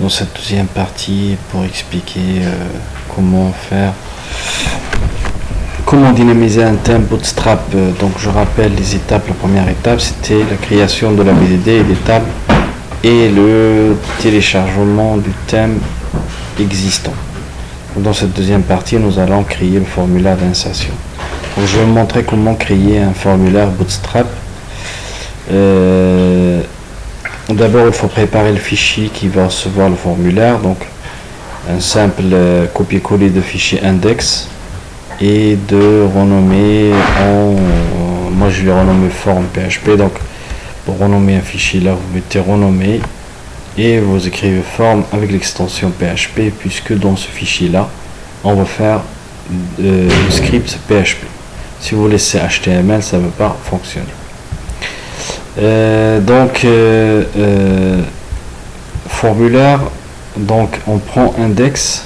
dans cette deuxième partie pour expliquer comment dynamiser un thème Bootstrap. Donc je rappelle les étapes. La première étape, c'était la création de la BDD et des tables et le téléchargement du thème existant. Dans cette deuxième partie, nous allons créer le formulaire d'insertion. Donc je vais vous montrer comment créer un formulaire Bootstrap. D'abord, il faut préparer le fichier qui va recevoir le formulaire. Donc un simple copier-coller de fichier index et de renommer moi je l'ai renommé forme PHP. Donc pour renommer un fichier là, vous mettez renommer et vous écrivez forme avec l'extension PHP, puisque dans ce fichier là on va faire le script PHP. Si vous laissez HTML, ça ne va pas fonctionner. Formulaire, donc on prend index,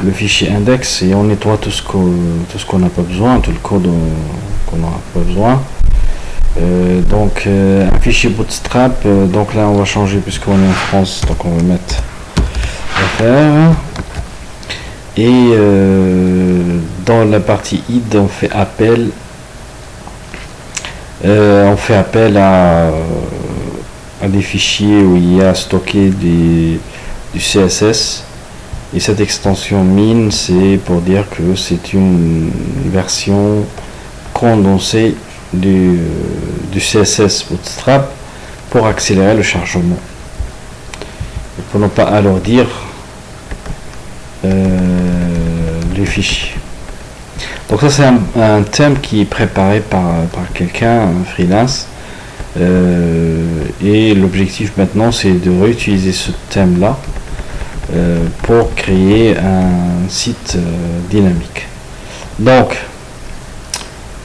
le fichier index, et on nettoie tout ce qu'on n'a pas besoin, tout le code qu'on n'aura pas besoin. Un fichier Bootstrap, donc là on va changer puisqu'on est en France, donc on va mettre FR, et dans la partie id on fait appel à des fichiers où il y a stocké du CSS, et cette extension min, c'est pour dire que c'est une version condensée du CSS Bootstrap pour accélérer le chargement et pour ne pas alourdir les fichiers. Donc ça, c'est un thème qui est préparé par quelqu'un, un freelance, et l'objectif maintenant c'est de réutiliser ce thème là pour créer un site dynamique. Donc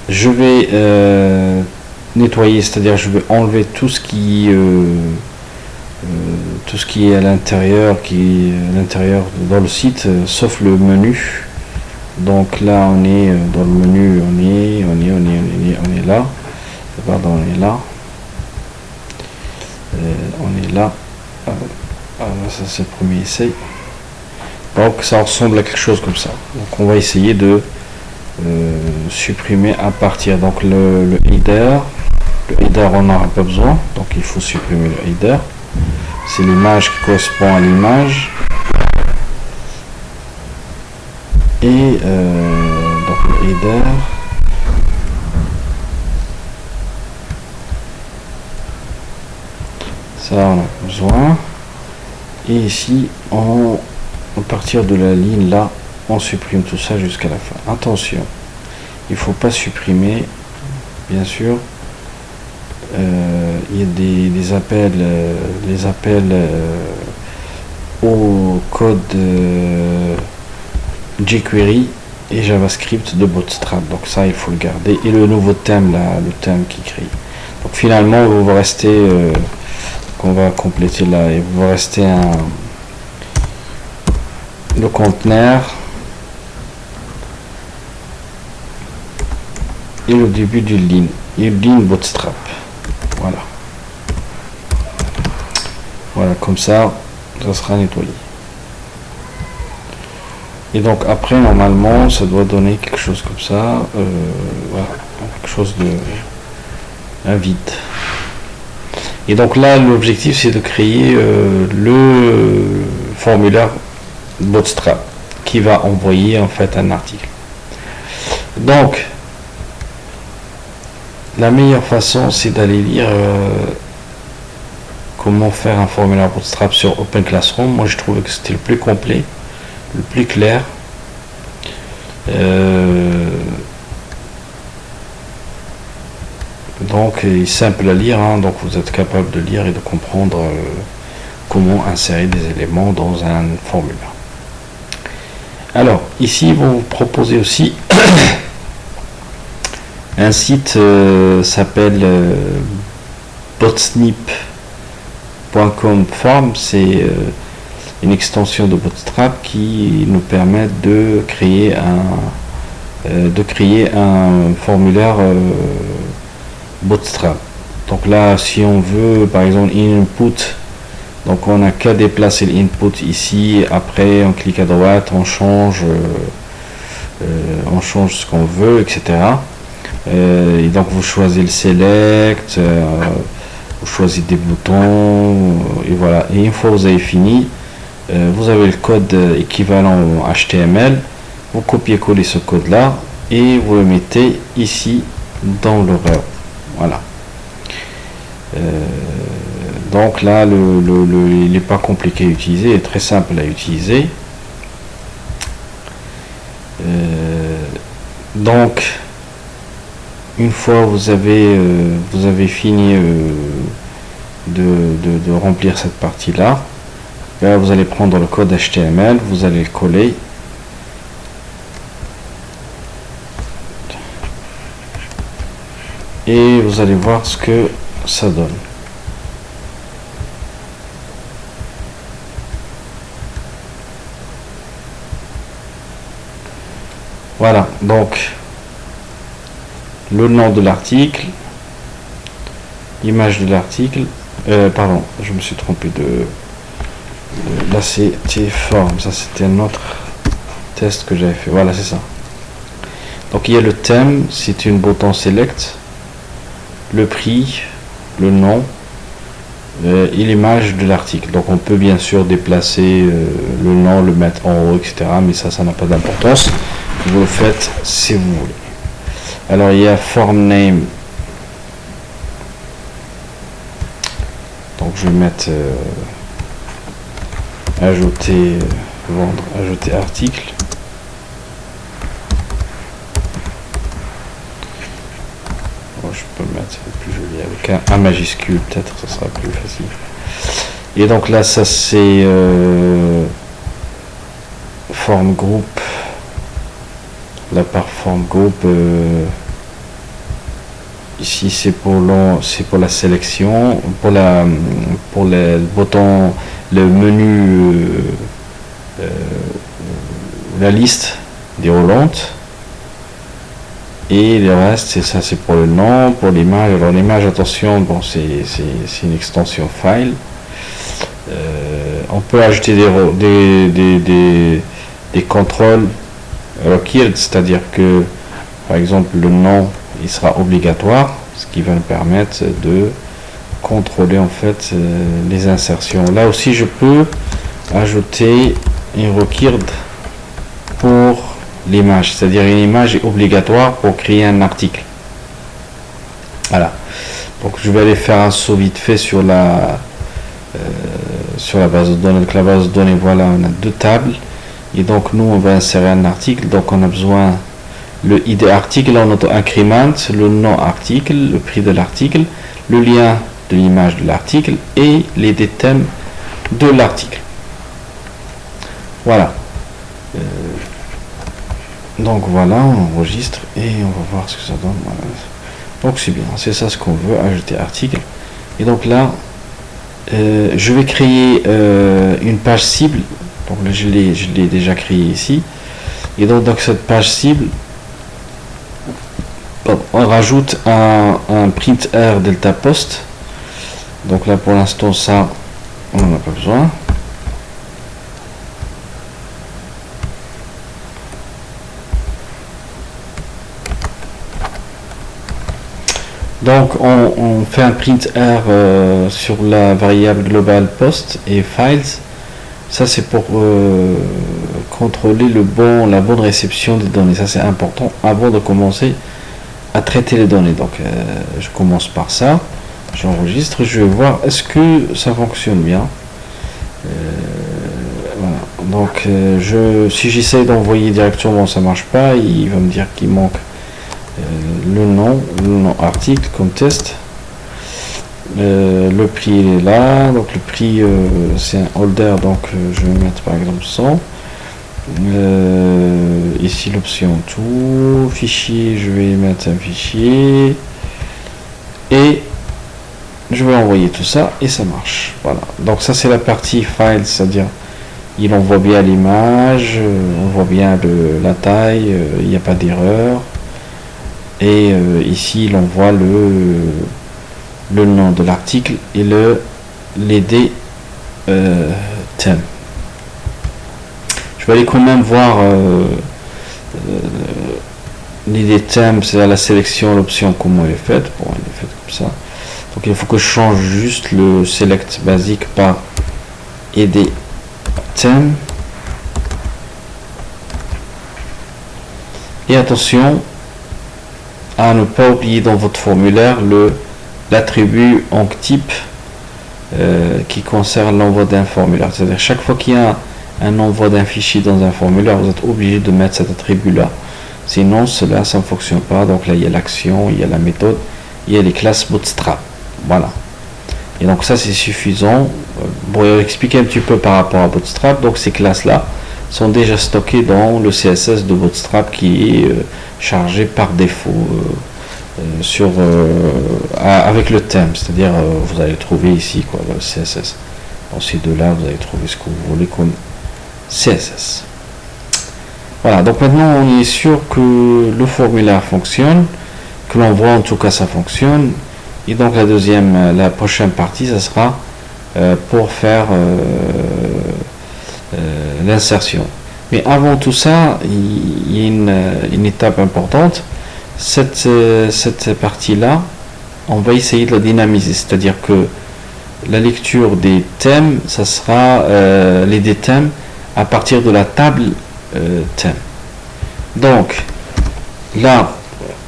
je vais nettoyer, c'est-à-dire je vais enlever tout ce qui est à l'intérieur, dans le site, sauf le menu. Donc là on est dans le menu, on est là, pardon, on est là, ça c'est le premier essai. Donc ça ressemble à quelque chose comme ça. Donc on va essayer de supprimer à partir, donc le header on n'aura pas besoin, donc il faut supprimer le header, c'est l'image qui correspond à l'image, et donc le header, ça on a besoin, et ici à partir de la ligne là on supprime tout ça jusqu'à la fin. Attention, il faut pas supprimer, bien sûr, il y a des appels au code jQuery et JavaScript de Bootstrap, donc ça il faut le garder, et le nouveau thème là, le thème qui crée. Donc finalement vous va rester qu'on va compléter là, et vous va rester le conteneur et le début du ligne Bootstrap. Voilà, comme ça sera nettoyé. Et donc après, normalement, ça doit donner quelque chose comme ça, voilà, quelque chose un vide. Et donc là, l'objectif c'est de créer le formulaire Bootstrap qui va envoyer en fait un article. Donc la meilleure façon c'est d'aller lire comment faire un formulaire Bootstrap sur Open Classroom. Moi je trouvais que c'était le plus complet, le plus clair. Donc il est simple à lire, hein, donc vous êtes capable de lire et de comprendre comment insérer des éléments dans un formulaire. Alors ici ils vont vous proposer aussi un site s'appelle botsnip.com form. C'est une extension de Bootstrap qui nous permet de créer un formulaire Bootstrap. Donc là, si on veut par exemple input Donc on n'a qu'à déplacer l'input ici, après on clique à droite, on change ce qu'on veut, etc. Et donc vous choisissez le select, vous choisissez des boutons, et voilà. Et une fois que vous avez fini, vous avez le code équivalent HTML, vous copiez-collez ce code là et vous le mettez ici dans l'horaire. Voilà. Donc là, il n'est pas compliqué à utiliser, il est très simple à utiliser. Donc, une fois vous avez fini de remplir cette partie là, vous allez prendre le code HTML, vous allez le coller. Et vous allez voir ce que ça donne. Voilà, donc le nom de l'article, l'image de l'article, pardon, je me suis trompé là c'était forme, ça c'était un autre test que j'avais fait, voilà c'est ça. Donc il y a le thème, c'est une bouton select, le prix, le nom et l'image de l'article. Donc on peut bien sûr déplacer le nom, le mettre en haut, etc. Mais ça n'a pas d'importance. Vous le faites si vous voulez. Alors il y a form name. Donc je vais mettre ajouter vendre, ajouter article. Je peux le mettre plus joli avec un majuscule, peut-être ça sera plus facile. Et donc là ça c'est form group. La part form group ici c'est pour la sélection, pour le bouton, le menu, la liste des roulantes. Et le reste, c'est pour le nom, pour l'image. Alors l'image, attention, bon, c'est une extension file. On peut ajouter des contrôles required, c'est-à-dire que, par exemple, le nom, il sera obligatoire, ce qui va nous permettre de contrôler en fait les insertions. Là aussi, je peux ajouter une required pour l'image, c'est-à-dire une image est obligatoire pour créer un article. Voilà. Donc je vais aller faire un saut vite fait sur la base de données. Donc la base de données, voilà, on a deux tables. Et donc nous on va insérer un article. Donc on a besoin le ID article, on auto-increment, le nom article, le prix de l'article, le lien de l'image de l'article et les thèmes de l'article. Voilà. Donc voilà, on enregistre et on va voir ce que ça donne. Voilà. Donc c'est bien, c'est ça ce qu'on veut, ajouter article. Et donc là, je vais créer une page cible. Donc là, je l'ai déjà créé ici. Et donc dans cette page cible, on rajoute un print R delta post. Donc là pour l'instant ça, on n'en a pas besoin. Donc on fait un print R sur la variable global post et files. Ça c'est pour contrôler la bonne réception des données. Ça c'est important avant de commencer à traiter les données. Donc je commence par ça, j'enregistre, je vais voir est-ce que ça fonctionne bien. Voilà. Donc si j'essaie d'envoyer directement, ça marche pas, il va me dire qu'il manque le nom article comme test. Le prix il est là, donc le prix c'est un holder, donc je vais mettre par exemple 100. Ici l'option tout, fichier, je vais mettre un fichier et je vais envoyer tout ça et ça marche. Voilà, donc ça c'est la partie file, c'est-à-dire il envoie bien l'image, on voit bien la taille, il n'y a pas d'erreur. Et ici il envoie le nom de l'article et l'ID thème. Je vais aller quand même voir l'idée thème, c'est à la sélection, l'option comment elle est faite. Bon, elle est faite comme ça. Donc il faut que je change juste le select basique par id thème. Et attention à ne pas oublier dans votre formulaire l'attribut enctype qui concerne l'envoi d'un formulaire. C'est-à-dire chaque fois qu'il y a un envoi d'un fichier dans un formulaire, vous êtes obligé de mettre cet attribut-là. Sinon, cela, ça ne fonctionne pas. Donc là, il y a l'action, il y a la méthode, il y a les classes Bootstrap. Voilà. Et donc ça, c'est suffisant. Pour expliquer un petit peu par rapport à Bootstrap, donc ces classes-là sont déjà stockées dans le CSS de Bootstrap qui est chargé par défaut avec le thème. C'est-à-dire, vous allez trouver ici quoi, le CSS. Dans ces deux-là, vous allez trouver ce que vous voulez comme CSS. Voilà, donc maintenant on est sûr que le formulaire fonctionne, que l'envoi en tout cas ça fonctionne. Et donc la prochaine partie, ça sera pour faire l'insertion. Mais avant tout ça, il y a une étape importante. Cette partie-là, on va essayer de la dynamiser. C'est-à-dire que la lecture des thèmes, ça sera les thèmes à partir de la table thème. Donc là,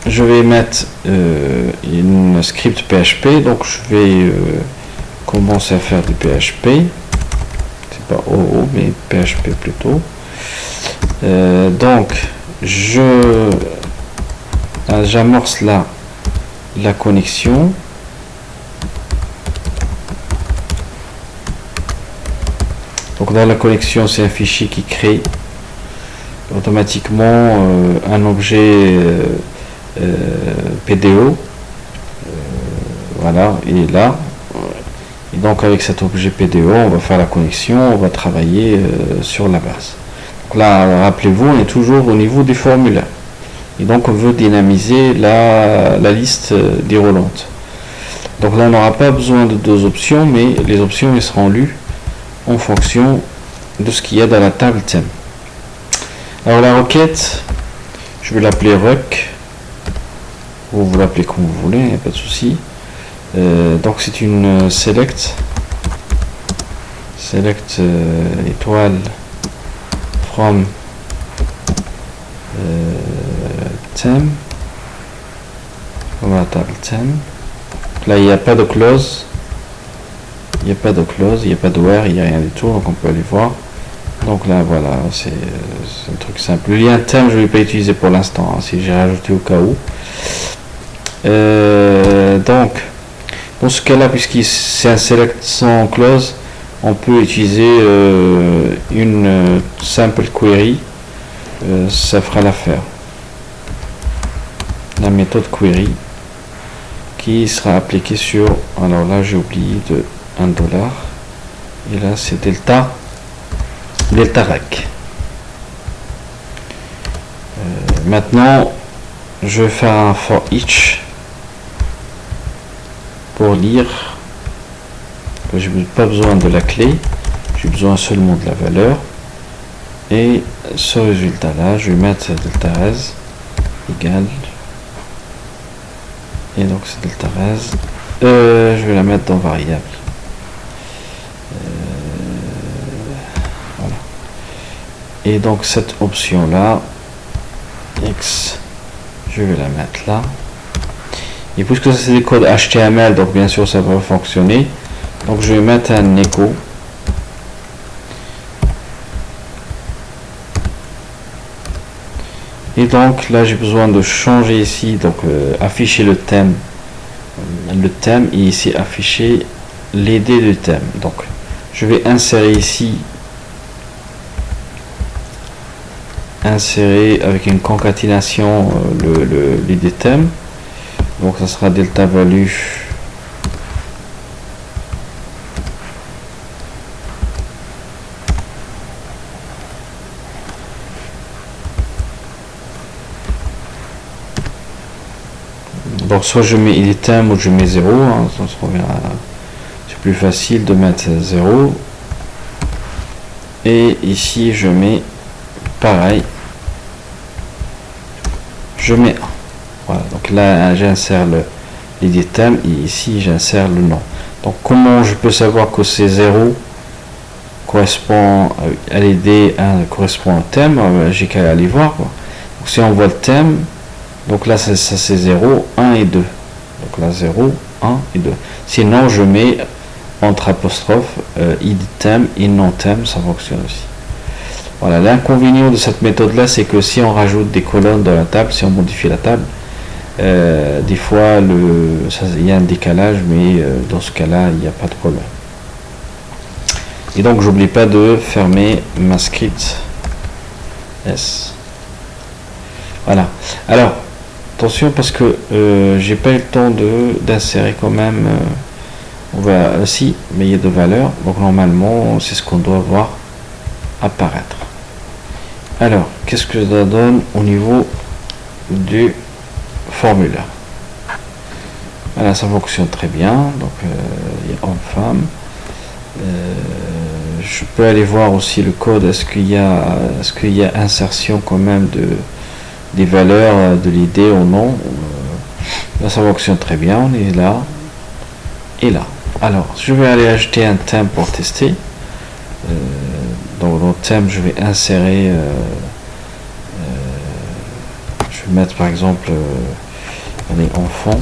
je vais mettre une script PHP. Donc je vais commencer à faire du PHP. C'est pas OO, mais PHP plutôt. Donc j'amorce là la connexion. Donc dans la connexion, c'est un fichier qui crée automatiquement un objet PDO. Voilà, et là. Et donc avec cet objet PDO, on va faire la connexion, on va travailler sur la base. Donc là, rappelez-vous, on est toujours au niveau des formulaires. Et donc on veut dynamiser la liste déroulante. Donc là, on n'aura pas besoin de deux options, mais les options elles seront lues en fonction de ce qu'il y a dans la table thème. Alors la requête, je vais l'appeler rec, ou vous l'appelez comme vous voulez, il n'y a pas de souci. Donc c'est une select étoile from theme, comme la table thème. Là il n'y a pas de clause. Il n'y a pas de clause, il n'y a pas de where, il n'y a rien du tout, donc on peut aller voir. Donc là, voilà, c'est un truc simple. Le lien thème, je ne vais pas utiliser pour l'instant, hein, si j'ai rajouté au cas où. Donc, dans ce cas-là, puisque c'est un select sans clause, on peut utiliser une simple query, ça fera l'affaire. La méthode query qui sera appliquée sur, alors là j'ai oublié de $1 et là c'est delta rec. Maintenant je vais faire un for each pour lire. Je n'ai pas besoin de la clé, j'ai besoin seulement de la valeur, et ce résultat là je vais mettre delta res égale, et donc c'est delta res, je vais la mettre dans variable. Voilà. Et donc cette option là x, je vais la mettre là, et puisque ça c'est des codes HTML, donc bien sûr ça va fonctionner, donc je vais mettre un écho et donc là j'ai besoin de changer ici, donc afficher le thème et ici afficher l'id du thème. Donc je vais insérer ici, avec une concaténation l'id thème, donc ça sera delta value donc soit je mets id thème ou je mets 0, hein, c'est plus facile de mettre 0. Et ici je mets pareil, je mets 1. Voilà, donc là j'insère l'id thème et ici j'insère le nom. Donc comment je peux savoir que ces 0 correspond à l'id 1 correspond au thème? J'ai qu'à aller voir, quoi. Donc si on voit le thème, donc là ça c'est 0, 1 et 2. Donc là 0, 1 et 2. Sinon je mets entre apostrophes id thème et non thème, ça fonctionne aussi. Voilà, l'inconvénient de cette méthode là, c'est que si on rajoute des colonnes dans la table, si on modifie la table, des fois il y a un décalage, mais dans ce cas là il n'y a pas de problème. Et donc j'oublie pas de fermer ma script S. Voilà, alors attention parce que j'ai pas eu le temps d'insérer quand même on va aussi, mais il y a de valeurs, donc normalement c'est ce qu'on doit voir apparaître. Alors qu'est-ce que ça donne au niveau du formulaire? Voilà, ça fonctionne très bien. Donc il y a homme-femme. Je peux aller voir aussi le code. Est-ce qu'il y a insertion quand même des valeurs de l'idée ou non? Là ça fonctionne très bien. On est là et là. Alors je vais aller ajouter un thème pour tester. Dans le thème je vais insérer je vais mettre par exemple allez, enfant.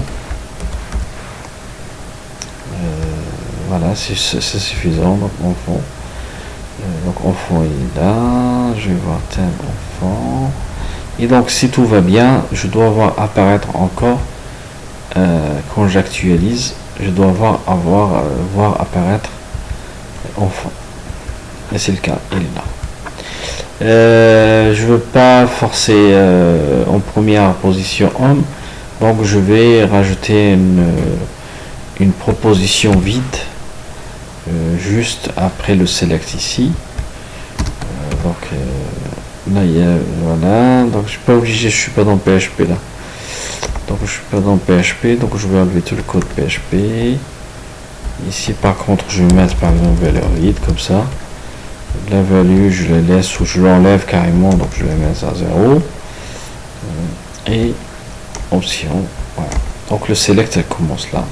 Voilà, c'est suffisant. Donc enfant, donc enfant est là. Je vais voir thème enfant. Et donc si tout va bien, je dois voir apparaître encore quand j'actualise, je dois voir apparaître enfant. Et c'est le cas, il est là. Je veux pas forcer en première position homme, donc je vais rajouter une proposition vide juste après le select ici. Donc là il y a voilà, donc je suis pas obligé, je suis pas dans PHP là. Donc je suis pas dans PHP, donc je vais enlever tout le code PHP. Ici par contre je vais mettre par exemple valeur vide comme ça. La value je la laisse ou je l'enlève carrément, donc je la mets à 0 et option, voilà. Donc le select elle commence là.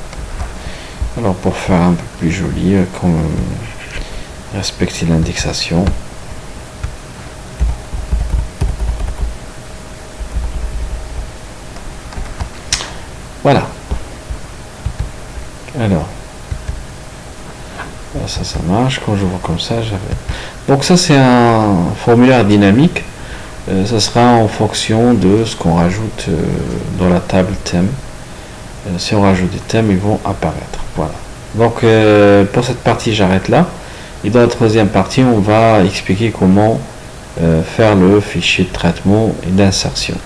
Alors pour faire un peu plus joli, comme respecter l'indexation, voilà. Alors ça marche. Quand je vois comme ça, j'avais. Donc ça c'est un formulaire dynamique. Ça sera en fonction de ce qu'on rajoute dans la table thème. Si on rajoute des thèmes, ils vont apparaître. Voilà. Donc pour cette partie, j'arrête là. Et dans la troisième partie, on va expliquer comment faire le fichier de traitement et d'insertion.